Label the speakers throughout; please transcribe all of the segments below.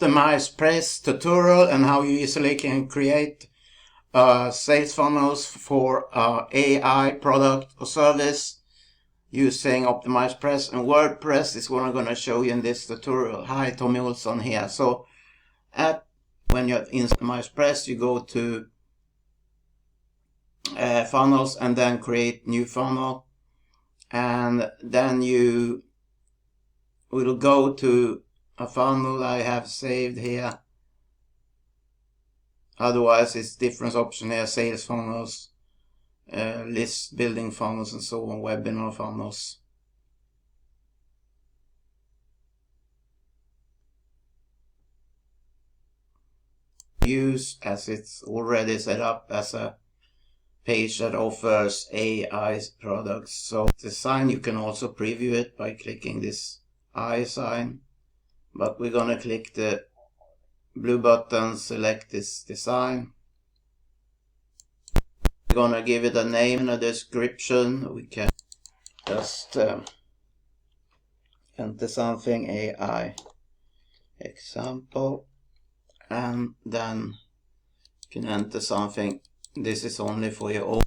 Speaker 1: Optimizepress tutorial and how you easily can create sales funnels for AI product or service using Optimizepress and WordPress is what I'm going to show you in this tutorial. Hi, Tommy Olsson here. So when you're in Optimizepress, you go to funnels and then create new funnel, and then you will go to a funnel I have saved here. Otherwise it's different option here: sales funnels, list building funnels, and so on, webinar funnels. Use as it's already set up as a page that offers AI products. So design, you can also preview it by clicking this I sign, but we're gonna click the blue button, select this design. We're gonna give it a name and a description. We can just enter something, AI example, and then you can enter something. This is only for your own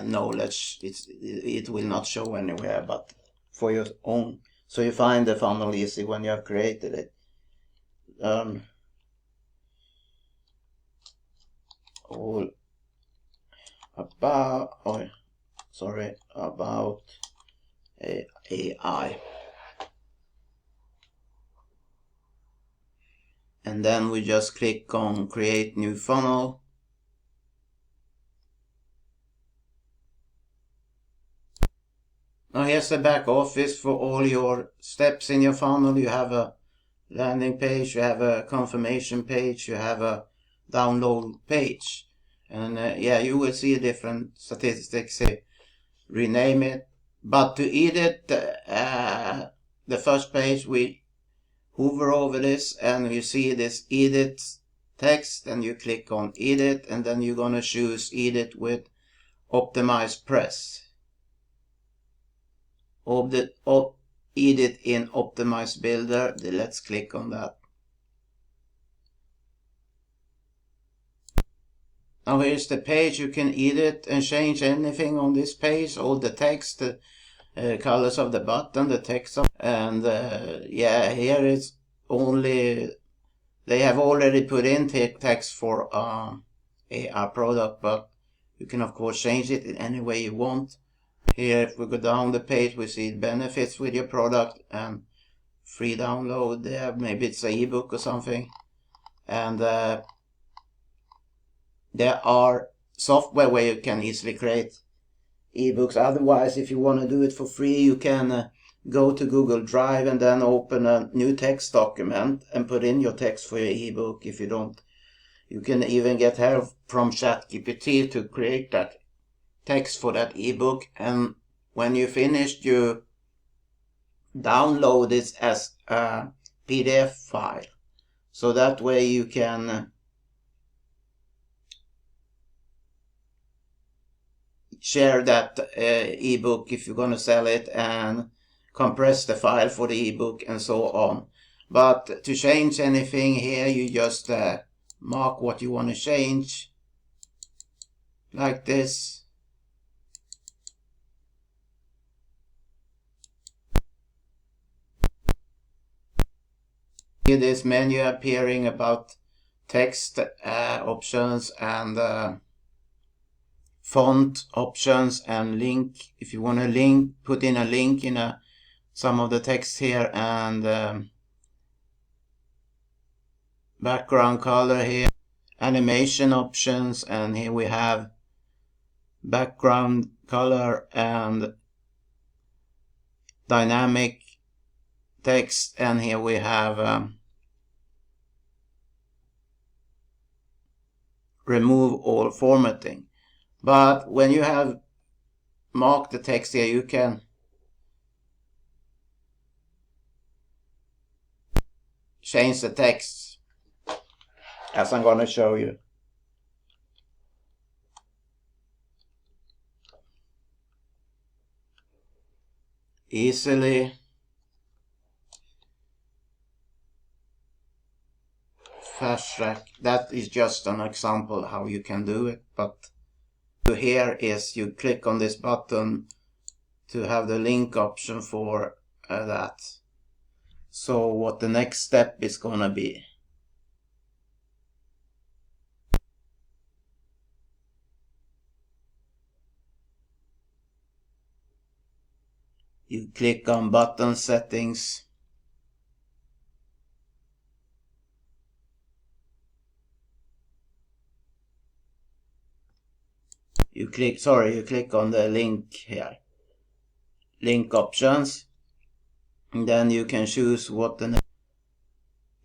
Speaker 1: knowledge. It will not show anywhere, but for your own, so you find the funnel easy when you have created it. All about about AI, and then we just click on create new funnel. Now here's the back office for all your steps in your funnel. You have a landing page, you have a confirmation page, you have a download page, and you will see different statistics here. Rename it, but to edit the first page, we hover over this and you see this edit text, and you click on edit, and then you're gonna choose edit with Optimizepress. Edit in Optimize Builder. Let's click on that. Now here's the page. You can edit and change anything on this page, all the text, the colors of the button, the text, and here it's only, they have already put in text for our product, but you can of course change it in any way you want. Here, if we go down the page, we see benefits with your product and free download there. Maybe it's an ebook or something. And there are software where you can easily create ebooks. Otherwise, if you want to do it for free, you can go to Google Drive and then open a new text document and put in your text for your ebook. If you don't, you can even get help from ChatGPT to create that text for that ebook, and when you finished, you download it as a PDF file, so that way you can share that ebook if you're going to sell it, and compress the file for the ebook and so on. But to change anything here, you just mark what you want to change like this. This menu appearing about text options and font options and link. If you want to link, put in a link in some of the text here, and background color here, animation options, and here we have background color and dynamic text, and here we have remove all formatting. But when you have marked the text here, you can change the text, as I'm going to show you. Easily. fast track. That is just an example how you can do it, but here is you click on this button to have the link option for that. So what the next step is gonna be, you click on button settings. You click on the link here, link options, and then you can choose what the next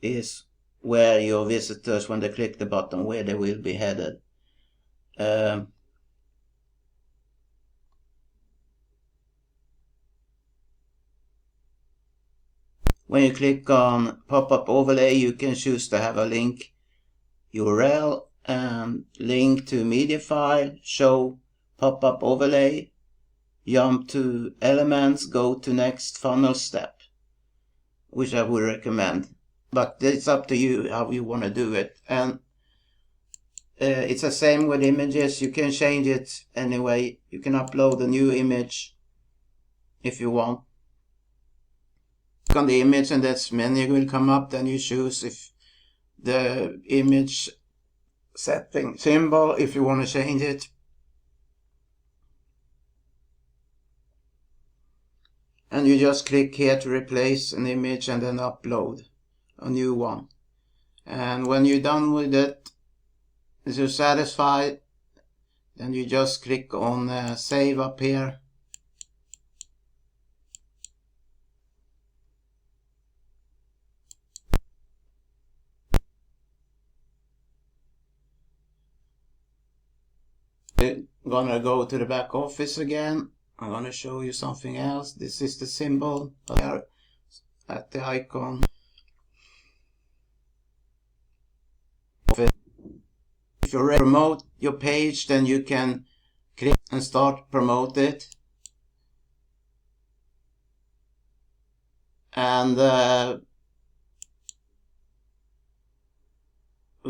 Speaker 1: is, where your visitors, when they click the button, where they will be headed. When you click on pop-up overlay, you can choose to have a link URL and link to media file, show pop-up overlay, jump to elements, go to next funnel step, which I would recommend. But it's up to you how you want to do it. And it's the same with images. You can change it anyway. You can upload a new image if you want. Click on the image and this menu will come up. Then you choose if the image setting symbol, if you want to change it. And you just click here to replace an image and then upload a new one. And when you're done with it, if you're satisfied, then you just click on save up here. I'm gonna go to the back office again. I'm gonna show you something else. This is the symbol there at the icon. If you promote your page, then you can click and start promote it. And we're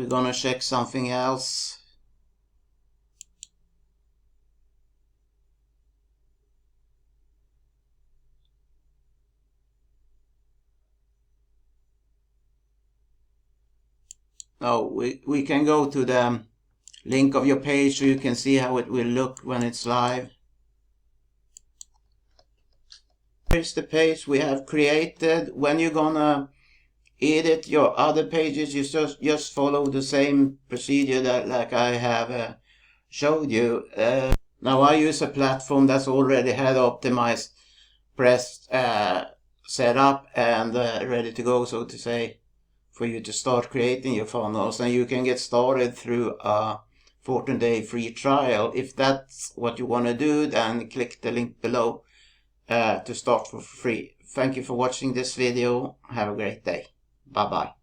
Speaker 1: gonna check something else. Now we can go to the link of your page so you can see how it will look when it's live. Here's the page we have created. When you're gonna edit your other pages, you just follow the same procedure that like I have showed you. Now I use a platform that's already had Optimizepress set up and ready to go, so to say, for you to start creating your funnels. And you can get started through a 14-day free trial. If that's what you want to do, then click the link below to start for free. Thank you for watching this video. Have a great day. Bye bye.